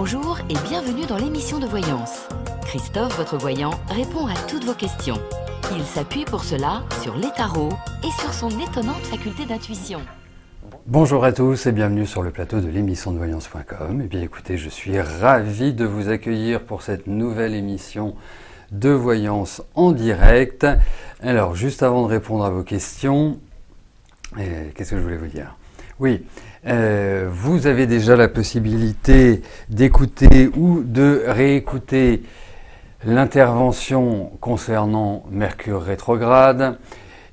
Bonjour et bienvenue dans l'émission de voyance. Christophe, votre voyant, répond à toutes vos questions. Il s'appuie pour cela sur les tarots et sur son étonnante faculté d'intuition. Bonjour à tous et bienvenue sur le plateau de l'émission de voyance.com. Eh bien écoutez, je suis ravi de vous accueillir pour cette nouvelle émission de voyance en direct. Alors, juste avant de répondre à vos questions, qu'est-ce que je voulais vous dire ? Oui, vous avez déjà la possibilité d'écouter ou de réécouter l'intervention concernant Mercure rétrograde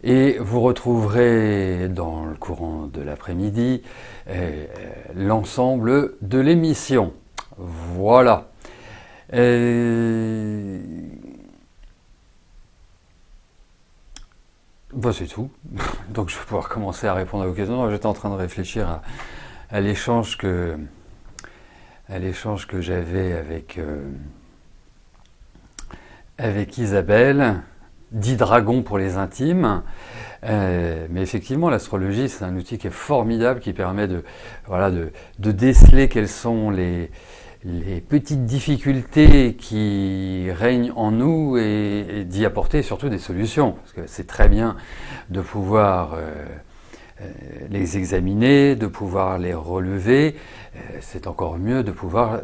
et vous retrouverez dans le courant de l'après-midi l'ensemble de l'émission. Voilà. Bah c'est tout. Donc je vais pouvoir commencer à répondre à vos questions. J'étais en train de réfléchir à l'échange que j'avais avec Isabelle, dit dragon pour les intimes. Mais effectivement, l'astrologie, c'est un outil qui est formidable, qui permet de déceler quelles sont les petites difficultés qui règnent en nous et d'y apporter surtout des solutions. Parce que c'est très bien de pouvoir les examiner, de pouvoir les relever. C'est encore mieux de pouvoir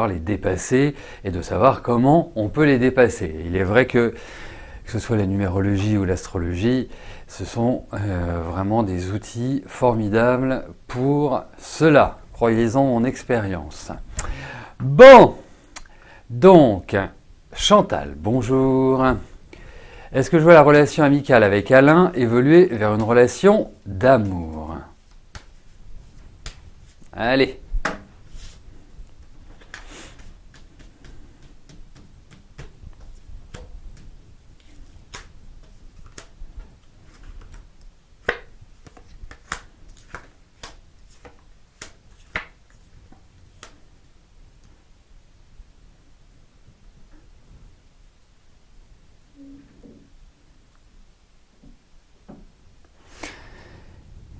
les dépasser et de savoir comment on peut les dépasser. Il est vrai que ce soit la numérologie ou l'astrologie, ce sont vraiment des outils formidables pour cela. Croyez-en mon expérience. Bon, donc, Chantal, bonjour. Est-ce que je vois la relation amicale avec Alain évoluer vers une relation d'amour? Allez.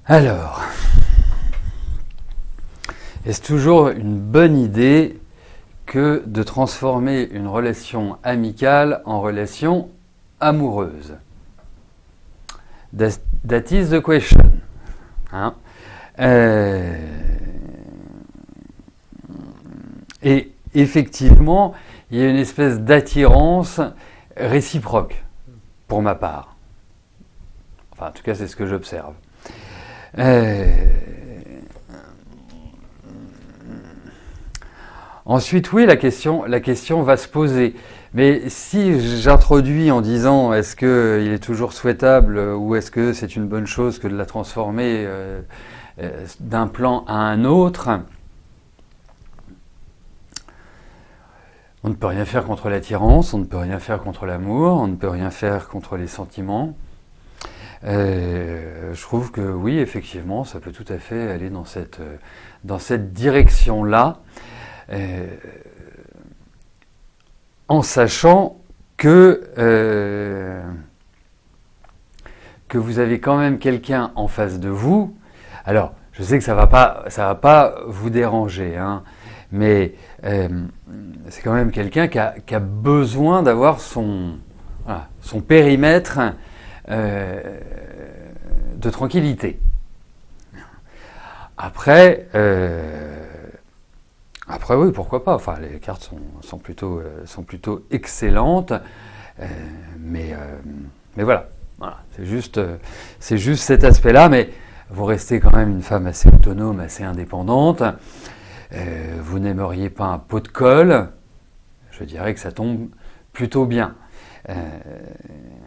Alors, est-ce toujours une bonne idée que de transformer une relation amicale en relation amoureuse? That is the question. Hein? Et effectivement, il y a une espèce d'attirance réciproque, pour ma part. Enfin, en tout cas, c'est ce que j'observe. Ensuite, oui, la question va se poser. Mais si j'introduis en disant est-ce qu'il est toujours souhaitable ou est-ce que c'est une bonne chose que de la transformer d'un plan à un autre, on ne peut rien faire contre l'attirance, on ne peut rien faire contre l'amour, on ne peut rien faire contre les sentiments. Je trouve que oui, effectivement, ça peut tout à fait aller dans cette direction-là, en sachant que vous avez quand même quelqu'un en face de vous. Alors, je sais que ça va pas vous déranger, hein, mais c'est quand même quelqu'un qui a besoin d'avoir son périmètre de tranquillité. Après, oui, pourquoi pas. Enfin, les cartes sont plutôt excellentes, mais voilà. C'est juste cet aspect-là. Mais vous restez quand même une femme assez autonome, assez indépendante. Vous n'aimeriez pas un pot de colle. Je dirais que ça tombe plutôt bien.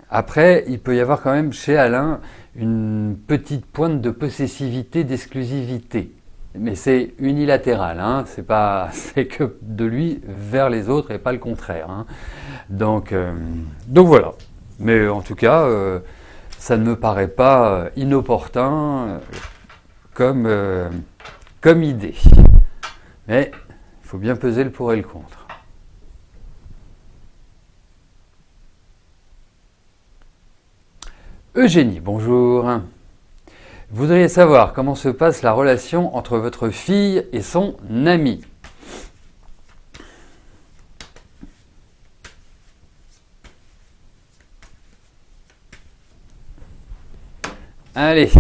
Après, il peut y avoir quand même chez Alain une petite pointe de possessivité, d'exclusivité. Mais c'est unilatéral, hein, c'est que de lui vers les autres et pas le contraire. Hein. Donc voilà. Mais en tout cas, ça ne me paraît pas inopportun comme idée. Mais il faut bien peser le pour et le contre. Eugénie, bonjour. Vous voudriez savoir comment se passe la relation entre votre fille et son ami. Allez.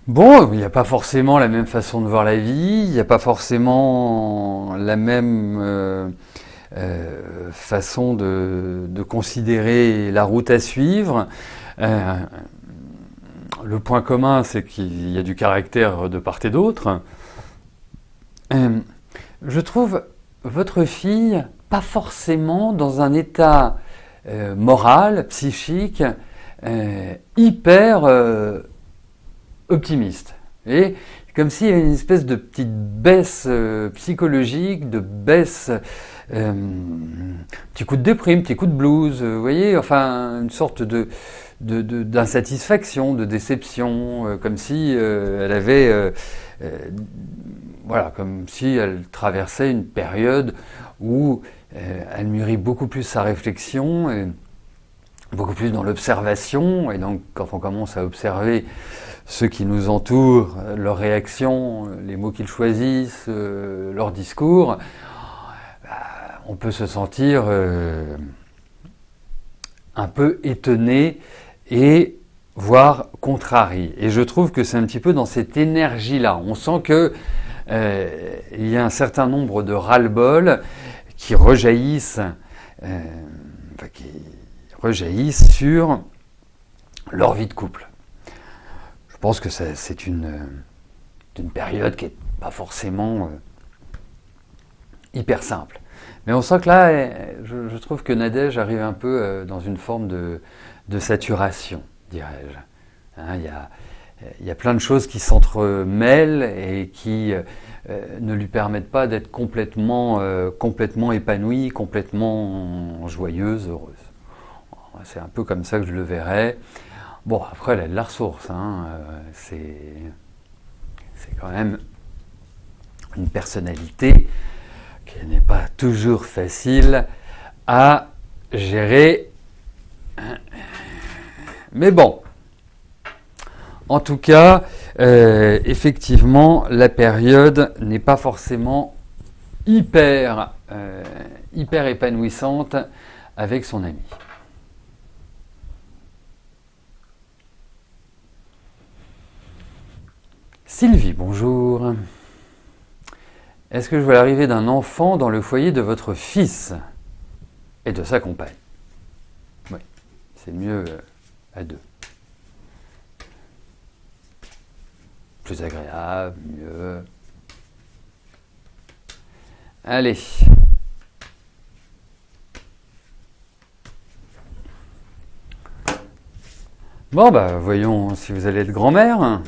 Bon, il n'y a pas forcément la même façon de voir la vie, il n'y a pas forcément la même façon de considérer la route à suivre. Euh, le point commun, c'est qu'il y a du caractère de part et d'autre. Je trouve votre fille pas forcément dans un état moral, psychique, hyper optimiste. Et comme s'il y avait une espèce de petite baisse psychologique, de baisse, petit coup de déprime, petit coup de blues, vous voyez, enfin une sorte d'insatisfaction, de déception, comme si elle avait, voilà, comme si elle traversait une période où elle mûrit beaucoup plus sa réflexion, et beaucoup plus dans l'observation, et donc quand on commence à observer ceux qui nous entourent, leurs réactions, les mots qu'ils choisissent, leur discours, on peut se sentir un peu étonné et voire contrarié. Et je trouve que c'est un petit peu dans cette énergie-là. On sent que il y a un certain nombre de ras-le-bol qui rejaillissent sur leur vie de couple. Je pense que c'est une période qui n'est pas forcément hyper simple. Mais on sent que là, je trouve que Nadège arrive un peu dans une forme de saturation, dirais-je. Hein, il y a plein de choses qui s'entremêlent et qui ne lui permettent pas d'être complètement épanouie, complètement joyeuse, heureuse. C'est un peu comme ça que je le verrais. Bon, après, elle a de la ressource. Hein. C'est quand même une personnalité qui n'est pas toujours facile à gérer. Mais bon, en tout cas, effectivement, la période n'est pas forcément hyper épanouissante avec son ami. Sylvie, bonjour. Est-ce que je vois l'arrivée d'un enfant dans le foyer de votre fils et de sa compagne? Oui, c'est mieux à deux. Plus agréable, mieux. Allez. Bon, bah, voyons si vous allez être grand-mère.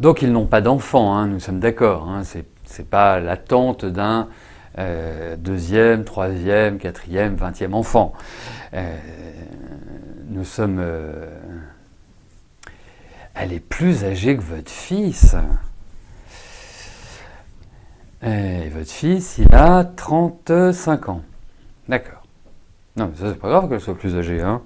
Donc ils n'ont pas d'enfants, hein, nous sommes d'accord. Hein, c'est pas l'attente d'un deuxième, troisième, quatrième, 20e enfant. Nous sommes... elle est plus âgée que votre fils. Et votre fils, il a 35 ans. D'accord. Non, mais ça, c'est pas grave qu'elle soit plus âgée. Hein.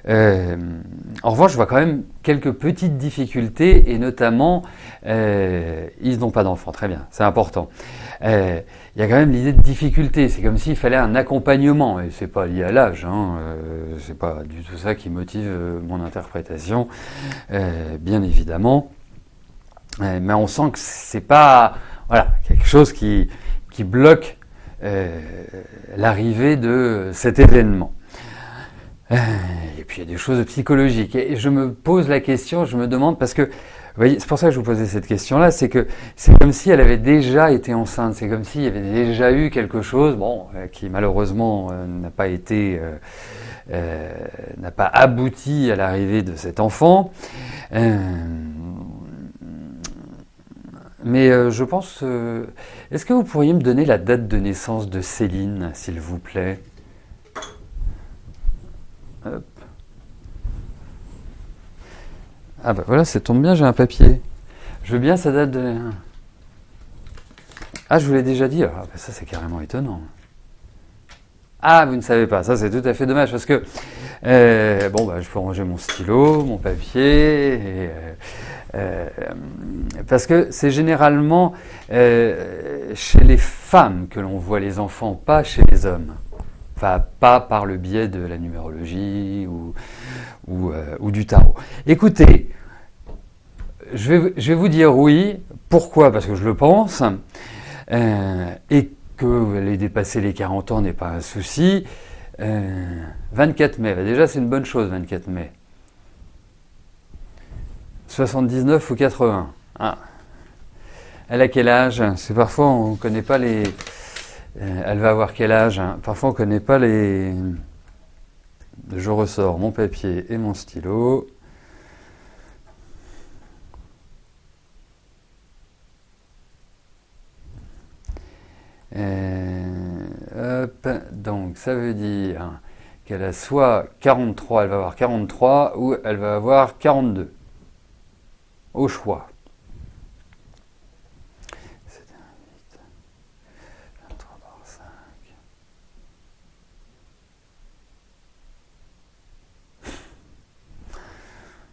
En revanche, je vois quand même quelques petites difficultés, et notamment, ils n'ont pas d'enfants, très bien, c'est important. Il y a quand même l'idée de difficulté, c'est comme s'il fallait un accompagnement, et c'est pas lié à l'âge, hein, c'est pas du tout ça qui motive mon interprétation, bien évidemment. Mais on sent que c'est pas, voilà, quelque chose qui bloque l'arrivée de cet événement. Et puis il y a des choses psychologiques. Et je me pose la question, je me demande, parce que, vous voyez, c'est pour ça que je vous posais cette question-là, c'est que c'est comme si elle avait déjà été enceinte, c'est comme s'il y avait déjà eu quelque chose, bon, qui malheureusement n'a pas été, n'a pas abouti à l'arrivée de cet enfant. Mais je pense... est-ce que vous pourriez me donner la date de naissance de Céline, s'il vous plaît? Hop. Ah bah voilà, ça tombe bien, j'ai un papier. Je veux bien sa date de... Ah, je vous l'ai déjà dit. Ah, bah ça, c'est carrément étonnant. Ah, vous ne savez pas. Ça, c'est tout à fait dommage parce que... bon, bah, je peux ranger mon stylo, mon papier... parce que c'est généralement chez les femmes que l'on voit les enfants, pas chez les hommes. Enfin, pas par le biais de la numérologie ou du tarot. Écoutez, je vais vous dire oui. Pourquoi? Parce que je le pense. Et que les dépasser les 40 ans n'est pas un souci. 24 mai, bah déjà c'est une bonne chose, 24 mai. 79 ou 80. Ah. Elle a quel âge? C'est parfois on ne connaît pas les... elle va avoir quel âge? Parfois on ne connaît pas les... Je ressors mon papier et mon stylo. Hop, donc ça veut dire qu'elle a soit 43, elle va avoir 43, ou elle va avoir 42. Au choix. C'était 8, 23 par 5.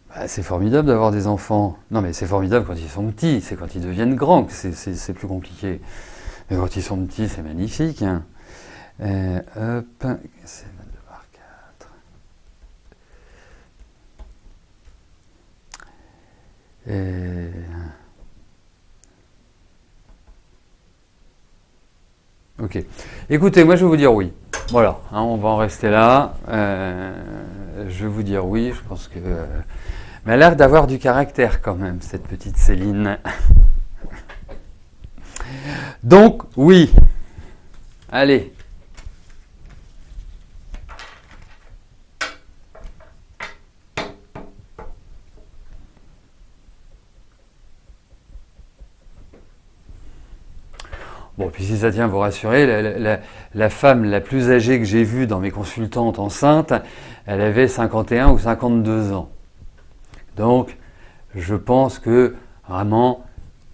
Bah, c'est formidable d'avoir des enfants. Non mais c'est formidable quand ils sont petits, c'est quand ils deviennent grands que c'est plus compliqué. Mais quand ils sont petits, c'est magnifique. Hop, c'est 22 par 4. Ok. Écoutez, moi je vais vous dire oui. Voilà, hein, on va en rester là. Je vais vous dire oui, je pense que... mais elle a l'air d'avoir du caractère quand même, cette petite Céline. Donc, oui. Allez. Bon, puis si ça tient à vous rassurer, la femme la plus âgée que j'ai vue dans mes consultantes enceintes, elle avait 51 ou 52 ans. Donc, je pense que vraiment,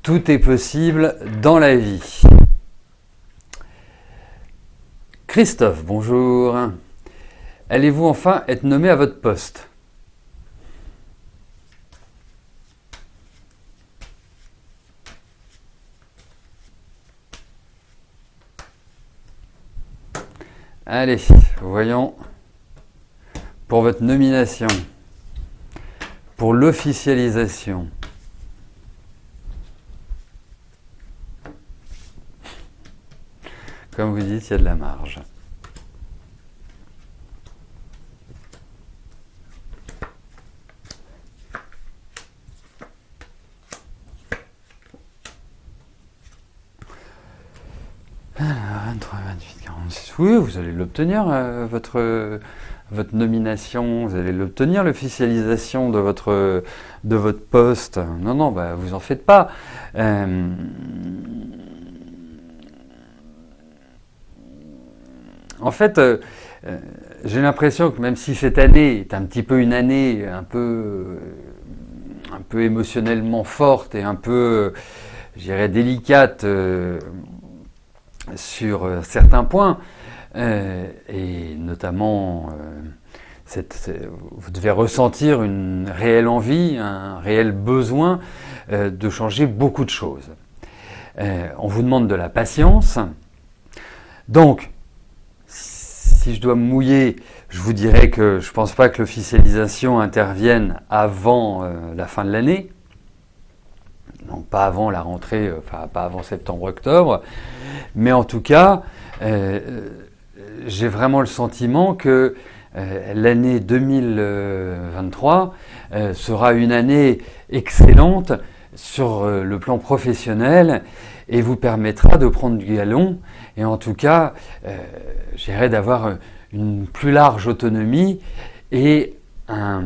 tout est possible dans la vie. Christophe, bonjour. Allez-vous enfin être nommé à votre poste? Allez, voyons pour votre nomination, pour l'officialisation. Comme vous dites, il y a de la marge. Alors, 23, 28, 46. Oui, vous allez l'obtenir, votre nomination. Vous allez l'obtenir, l'officialisation de votre poste. Non, non, bah, vous en faites pas. En fait, j'ai l'impression que même si cette année est un petit peu une année un peu émotionnellement forte et un peu, je dirais, délicate sur certains points, et notamment, vous devez ressentir une réelle envie, un réel besoin de changer beaucoup de choses. On vous demande de la patience. Donc, si je dois me mouiller, je vous dirais que je ne pense pas que l'officialisation intervienne avant la fin de l'année. Donc pas avant la rentrée, enfin pas avant septembre-octobre. Mais en tout cas, j'ai vraiment le sentiment que l'année 2023 sera une année excellente sur le plan professionnel et vous permettra de prendre du galon et en tout cas, j'irais d'avoir une plus large autonomie et un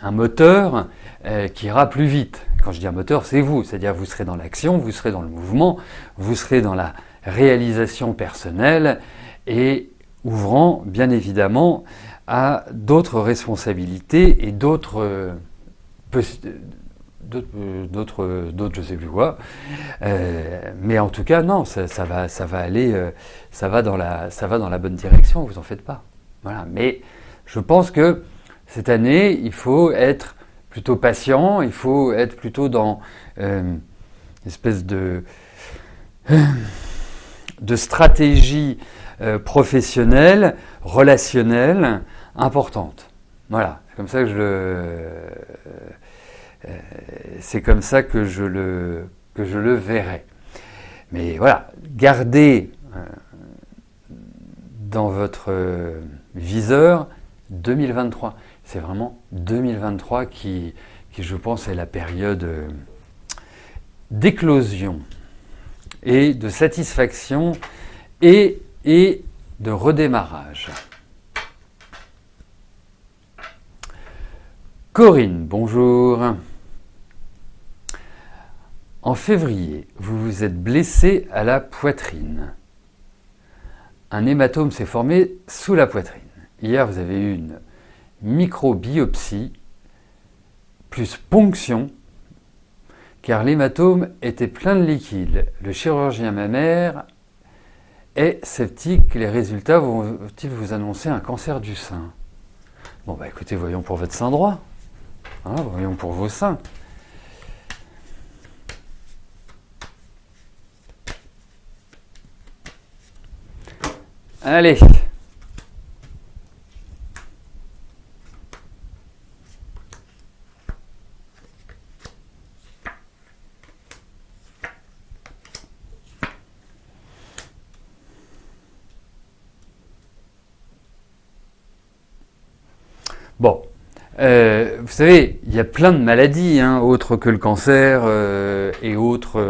un moteur qui ira plus vite. Quand je dis un moteur, c'est vous, c'est-à-dire vous serez dans l'action, vous serez dans le mouvement, vous serez dans la réalisation personnelle et ouvrant bien évidemment à d'autres responsabilités et d'autres je sais plus quoi, mais en tout cas non, ça va aller, ça va dans la bonne direction, vous en faites pas. Voilà. Mais je pense que cette année, il faut être plutôt patient, il faut être plutôt dans une espèce de stratégie professionnelle, relationnelle importante. Voilà, c'est comme ça que c'est comme ça que je le verrai. Mais voilà, gardez dans votre viseur 2023. C'est vraiment 2023 qui, je pense, est la période d'éclosion et de satisfaction et de redémarrage. Corinne, bonjour. En février, vous vous êtes blessé à la poitrine. Un hématome s'est formé sous la poitrine. Hier, vous avez eu une microbiopsie plus ponction, car l'hématome était plein de liquide. Le chirurgien mammaire est sceptique. Les résultats vont-ils vous annoncer un cancer du sein? Bon, bah écoutez, voyons pour votre sein droit. Hein, voyons pour vos seins. Allez. Bon, vous savez, il y a plein de maladies, hein, autres que le cancer et autres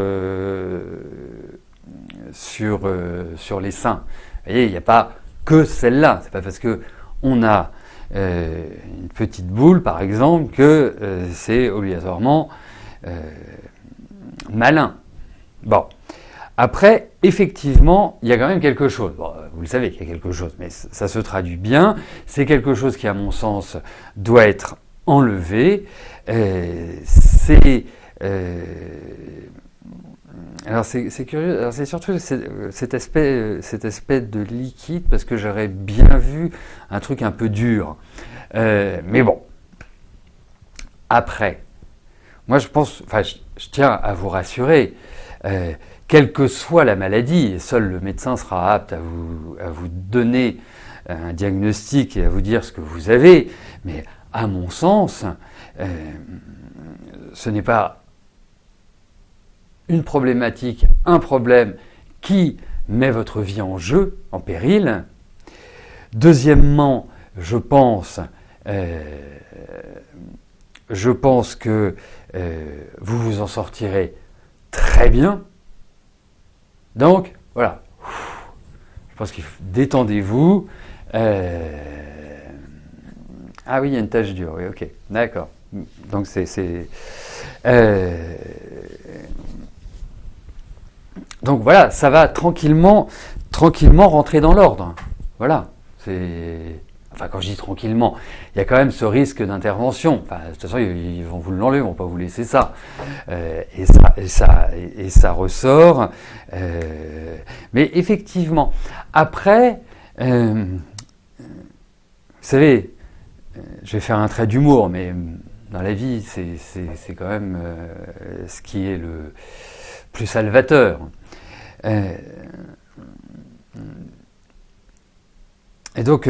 sur les seins. Vous voyez, il n'y a pas que celle-là. C'est pas parce que on a une petite boule, par exemple, que c'est obligatoirement malin. Bon. Après, effectivement, il y a quand même quelque chose. Bon, vous le savez qu'il y a quelque chose, mais ça se traduit bien. C'est quelque chose qui, à mon sens, doit être enlevé. Alors c'est curieux. Alors c'est surtout cet aspect de liquide, parce que j'aurais bien vu un truc un peu dur. Mais bon. Après, moi je pense, enfin, je tiens à vous rassurer. Quelle que soit la maladie, et seul le médecin sera apte à vous donner un diagnostic et à vous dire ce que vous avez, mais à mon sens, ce n'est pas une problématique, un problème qui met votre vie en jeu, en péril. Deuxièmement, je pense que vous vous en sortirez très bien. Donc, voilà. Je pense qu'il faut détendez-vous. Ah oui, il y a une tache dure. Oui, ok, d'accord. Donc donc voilà, ça va tranquillement rentrer dans l'ordre. Voilà. Enfin, quand je dis tranquillement, il y a quand même ce risque d'intervention. Enfin, de toute façon, ils vont vous l'enlever, ils vont pas vous laisser ça. Et ça ressort. Mais effectivement, après, vous savez, je vais faire un trait d'humour, mais dans la vie, c'est quand même ce qui est le plus salvateur. Et donc,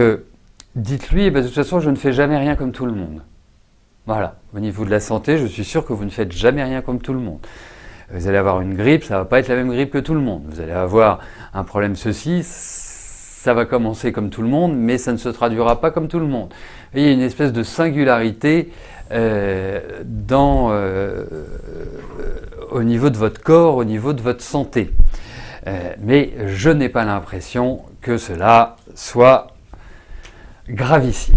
dites-lui, de toute façon, je ne fais jamais rien comme tout le monde. Voilà. Au niveau de la santé, je suis sûr que vous ne faites jamais rien comme tout le monde. Vous allez avoir une grippe, ça ne va pas être la même grippe que tout le monde. Vous allez avoir un problème ceci, ça va commencer comme tout le monde, mais ça ne se traduira pas comme tout le monde. Il y a une espèce de singularité au niveau de votre corps, au niveau de votre santé. Mais je n'ai pas l'impression que cela soit gravissime.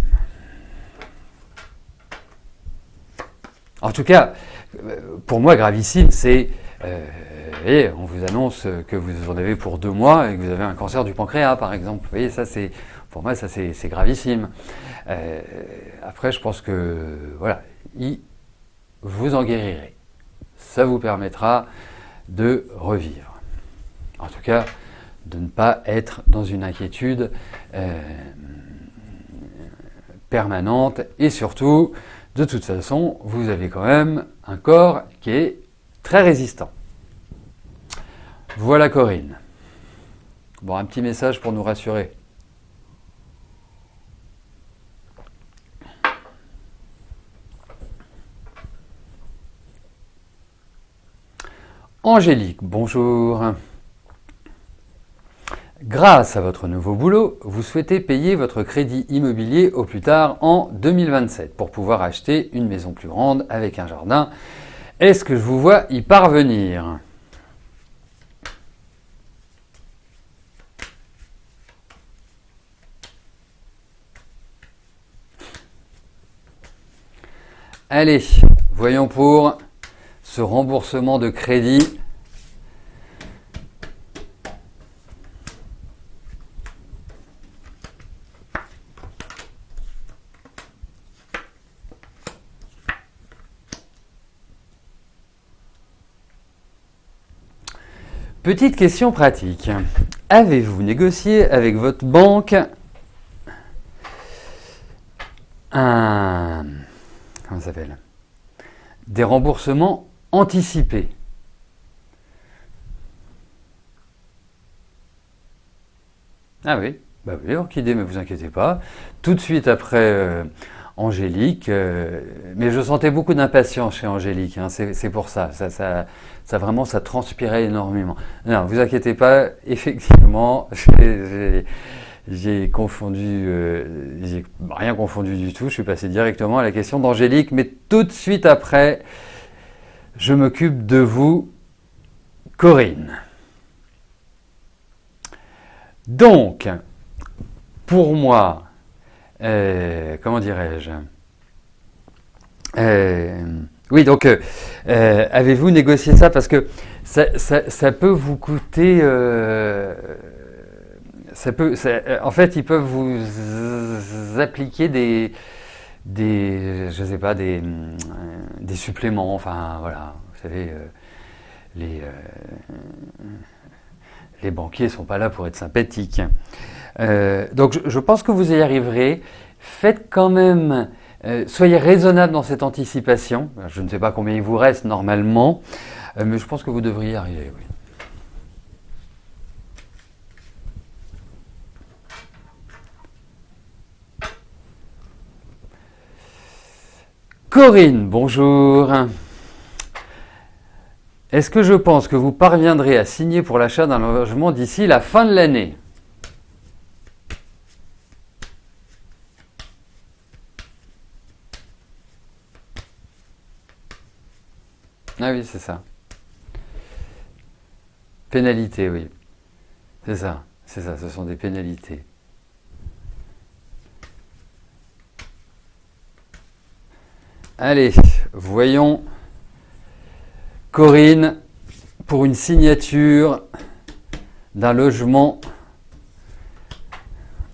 En tout cas, pour moi, gravissime, c'est... voyez, on vous annonce que vous en avez pour 2 mois et que vous avez un cancer du pancréas, par exemple. Vous voyez, ça, c'est, pour moi, ça, c'est gravissime. Après, je pense que, voilà, vous en guérirez. Ça vous permettra de revivre. En tout cas, de ne pas être dans une inquiétude permanente. Et surtout, de toute façon, vous avez quand même un corps qui est très résistant. Voilà Corinne. Bon, un petit message pour nous rassurer. Angélique, bonjour. Grâce à votre nouveau boulot, vous souhaitez payer votre crédit immobilier au plus tard en 2027 pour pouvoir acheter une maison plus grande avec un jardin. Est-ce que je vous vois y parvenir ? Allez, voyons pour ce remboursement de crédit. Petite question pratique. Avez-vous négocié avec votre banque comment ça s'appelle ? Des remboursements anticipés? Ah oui, bah oui, Orchidée, mais vous inquiétez pas. Tout de suite après Angélique, mais je sentais beaucoup d'impatience chez Angélique, hein, c'est pour ça. Ça vraiment, ça transpirait énormément. Non, vous inquiétez pas, effectivement, j'ai confondu, j'ai rien confondu du tout. Je suis passé directement à la question d'Angélique, mais tout de suite après, je m'occupe de vous, Corinne. Donc, pour moi, comment dirais-je ? Oui, donc, avez-vous négocié ça? Parce que ça peut vous coûter... en fait, ils peuvent vous appliquer je sais pas, des suppléments. Enfin, voilà, vous savez, les banquiers sont pas là pour être sympathiques. Donc, je pense que vous y arriverez. Faites quand même... soyez raisonnable dans cette anticipation. Je ne sais pas combien il vous reste normalement, mais je pense que vous devriez y arriver, oui. Corinne, bonjour. Est-ce que je pense que vous parviendrez à signer pour l'achat d'un logement d'ici la fin de l'année? Ah oui, c'est ça. Pénalité, oui. C'est ça, ce sont des pénalités. Allez, voyons Corinne pour une signature d'un logement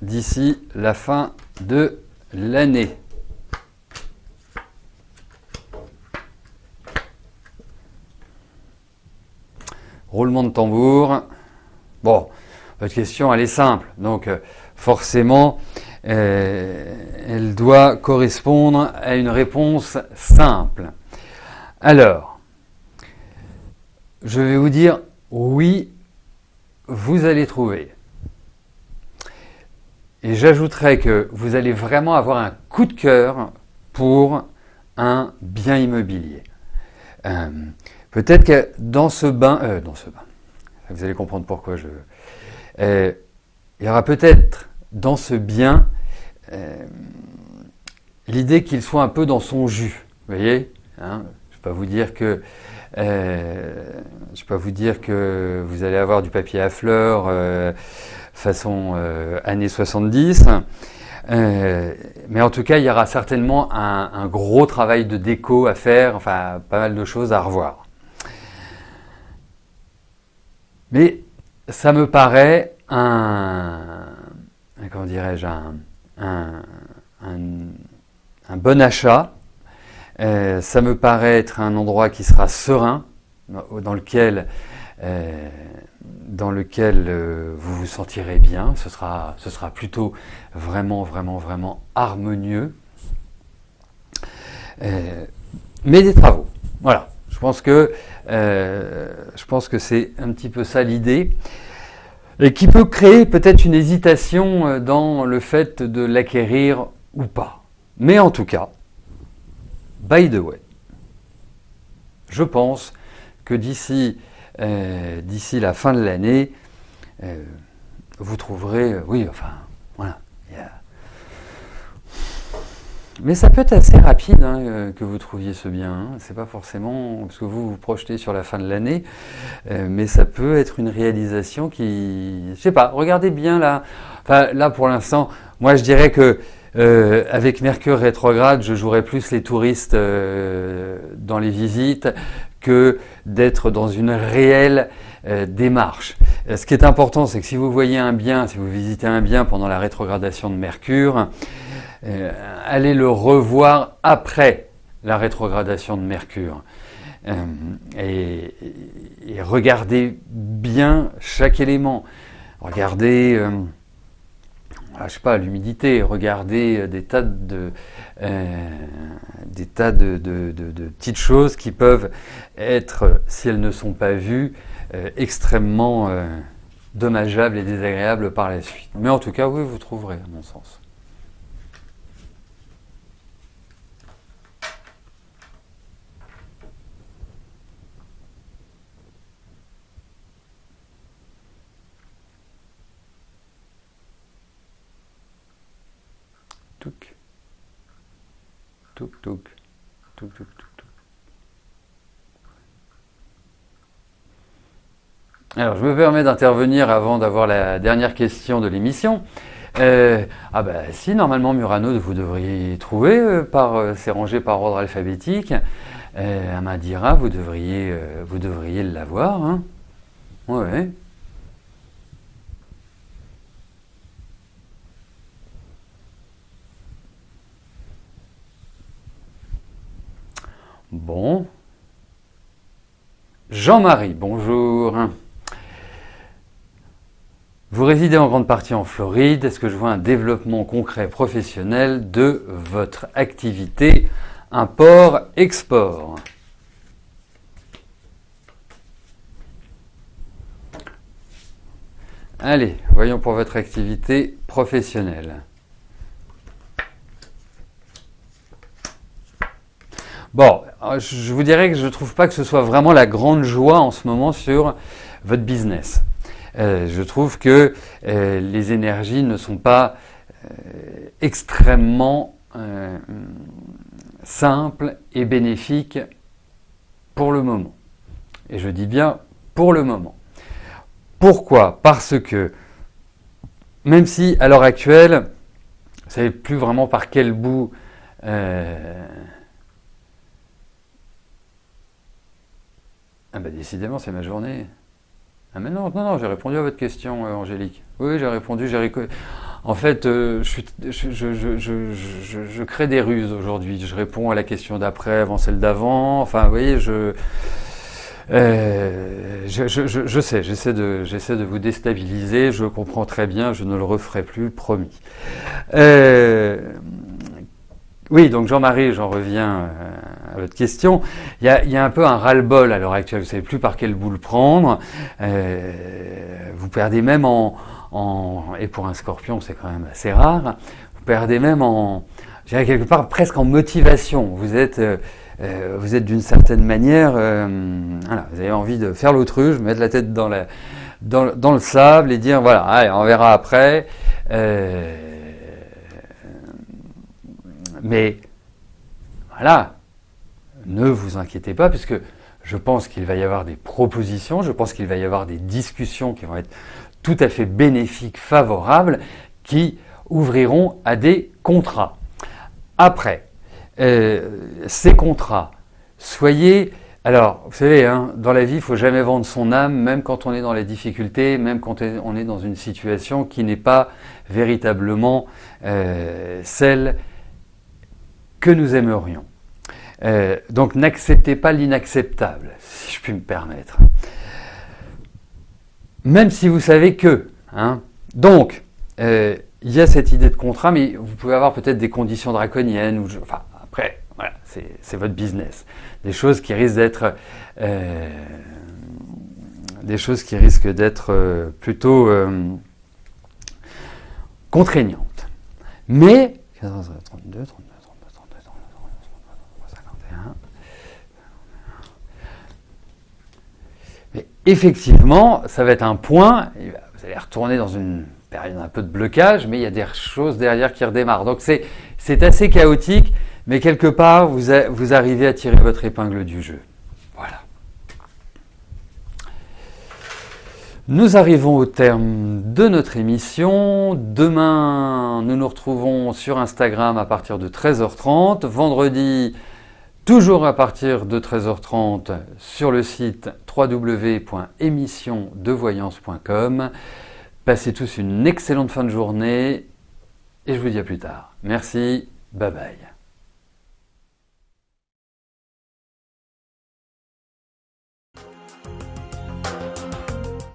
d'ici la fin de l'année. Roulement de tambour. Bon, votre question, elle est simple. Donc, forcément, elle doit correspondre à une réponse simple. Alors, je vais vous dire, oui, vous allez trouver. Et j'ajouterai que vous allez vraiment avoir un coup de cœur pour un bien immobilier. Peut-être que dans ce bain, vous allez comprendre pourquoi il y aura peut-être dans ce bien l'idée qu'il soit un peu dans son jus, vous voyez, hein, je ne vais pas vous dire que vous allez avoir du papier à fleurs façon années 70, Mais en tout cas, il y aura certainement un gros travail de déco à faire, enfin pas mal de choses à revoir. Mais ça me paraît comment dirais-je, un bon achat. Ça me paraît être un endroit qui sera serein, dans lequel vous vous sentirez bien. Ce sera plutôt vraiment harmonieux. Mais des travaux. Voilà. Je pense que c'est un petit peu ça l'idée. Et qui peut créer peut-être une hésitation dans le fait de l'acquérir ou pas. Mais en tout cas, by the way, je pense que d'ici la fin de l'année, vous trouverez, oui, enfin, voilà. Mais ça peut être assez rapide que vous trouviez ce bien. Hein. C'est pas forcément parce que vous vous projetez sur la fin de l'année, mais ça peut être une réalisation qui, je sais pas. Regardez bien là. Enfin, là pour l'instant, moi je dirais que avec Mercure rétrograde, je jouerais plus les touristes dans les visites que d'être dans une réelle démarche. Ce qui est important, c'est que si vous voyez un bien, si vous visitez un bien pendant la rétrogradation de Mercure, allez le revoir après la rétrogradation de Mercure et regardez bien chaque élément. Regardez, je sais pas, l'humidité. Regardez des tas de petites choses qui peuvent être, si elles ne sont pas vues, extrêmement dommageables et désagréables par la suite. Mais en tout cas, oui, vous trouverez, à mon sens. Touk. Touk, touk. Touk, touk, touk, touk. Alors, je me permets d'intervenir avant d'avoir la dernière question de l'émission. Si, normalement, Murano, vous devriez trouver, c'est rangé par ordre alphabétique. Amadira, vous devriez l'avoir. Hein. Ouais. Bon. Jean-Marie, bonjour. Vous résidez en grande partie en Floride. Est-ce que je vois un développement concret professionnel de votre activité import-export? Allez, voyons pour votre activité professionnelle. Bon, je vous dirais que je ne trouve pas que ce soit vraiment la grande joie en ce moment sur votre business. Je trouve que les énergies ne sont pas extrêmement simples et bénéfiques pour le moment. Et je dis bien pour le moment. Pourquoi? Parce que même si à l'heure actuelle, vous ne savez plus vraiment par quel bout décidément, c'est ma journée. Ah mais non, j'ai répondu à votre question, Angélique. Oui, j'ai répondu. En fait, je crée des ruses aujourd'hui. Je réponds à la question d'après, avant celle d'avant. Enfin, vous voyez, je sais, j'essaie de vous déstabiliser. Je comprends très bien. Je ne le referai plus, promis. Oui, donc Jean-Marie, j'en reviens à votre question. Il y a un peu un ras-le-bol à l'heure actuelle. Vous ne savez plus par quel bout le prendre. Vous perdez même et pour un scorpion, c'est quand même assez rare. Vous perdez même je dirais quelque part presque en motivation. Vous êtes d'une certaine manière, voilà, vous avez envie de faire l'autruche, mettre la tête dans le sable et dire voilà, allez, on verra après. Mais voilà, ne vous inquiétez pas, puisque je pense qu'il va y avoir des propositions, je pense qu'il va y avoir des discussions qui vont être tout à fait bénéfiques, favorables, qui, ouvriront à des contrats. Après, ces contrats, soyez... Alors, vous savez, hein, dans la vie, il ne faut jamais vendre son âme, même quand on est dans les difficultés, même quand on est dans une situation qui n'est pas véritablement celle que nous aimerions. Donc, n'acceptez pas l'inacceptable, si je puis me permettre. Même si vous savez que. Hein. Donc, il y a cette idée de contrat, mais vous pouvez avoir peut-être des conditions draconiennes. Enfin, après, voilà, c'est votre business. Des choses qui risquent d'être plutôt contraignantes. Mais 14, 32, 32, 32, 32, 51. Mais effectivement, ça va être un point. Vous allez retourner dans une période un peu de blocage, mais il y a des choses derrière qui redémarrent. Donc c'est assez chaotique. Mais quelque part, vous arrivez à tirer votre épingle du jeu. Voilà. Nous arrivons au terme de notre émission. Demain, nous nous retrouvons sur Instagram à partir de 13h30. Vendredi, toujours à partir de 13h30 sur le site www.émissiondevoyance.com. Passez tous une excellente fin de journée et je vous dis à plus tard. Merci, bye bye.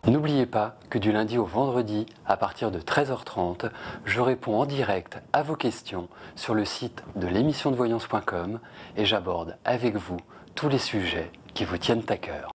N'oubliez pas que du lundi au vendredi, à partir de 13h30, je réponds en direct à vos questions sur le site de l'émissiondevoyance.com et j'aborde avec vous tous les sujets qui vous tiennent à cœur.